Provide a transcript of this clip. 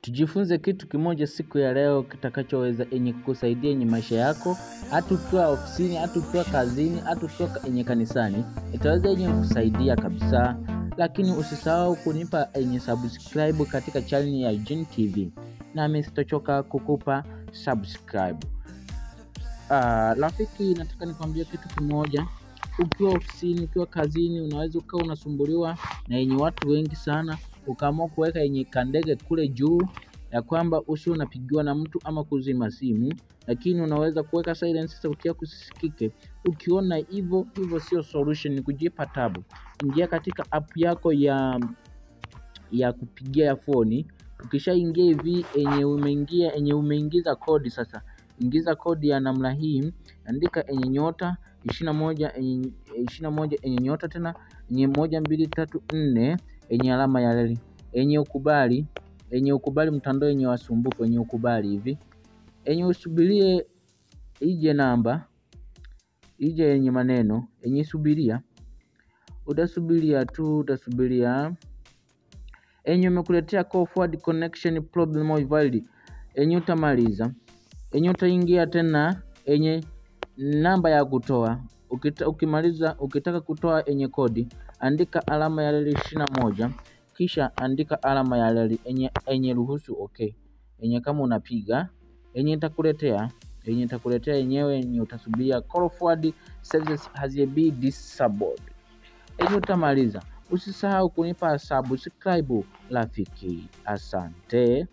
Tujifunze kitu kimoja siku ya leo kitakachoweza kukusaidia kwenye maisha yako, hata ukiwa ofisini, hata ukiwa kazini, hata ukiwa kwenye kanisani, itaweza kukusaidia kabisa. Lakini usisahau kunipa subscribe katika channel ya Gen TV. Nami sitachoka kukupa subscribe. Rafiki, nataka nikwambie kitu kimoja. Ukiwa ofisini, ukiwa kazini, unaweza ukawa unasumbuliwa na watu wengi sana, ukaamua kuweka kandege kule juu ya kwamba usiwe unapigiwa na mtu ama kuzima simu, lakini unaweza kuweka silence sauti yako isisikike. Ukiona hivyo sio solution, ni kujipa tabu. Ingia katika app yako ya kupigia ya phone. Ukishaingia hivi umeingiza kodi sasa. Ingiza kodi ya namna hii, andika nyota 21 nyota tena 1234 alama ya reli ukubali mtandao wasumbufu ukubali hivi. Usubirie ije namba ije maneno subiria. Utasubiria imekuletea call forward connection problem or valid. Utamaliza. Utaingia tena namba ya kutoa. Ukimaliza, ukitaka kutoa kodi, andika alama ya reli 21, kisha andika alama ya reli ruhusu okay. Kama unapiga itakuletea utasubiria call forward services has been disabled. Utamaliza. Usisahau kunipa subscribe rafiki. Asante.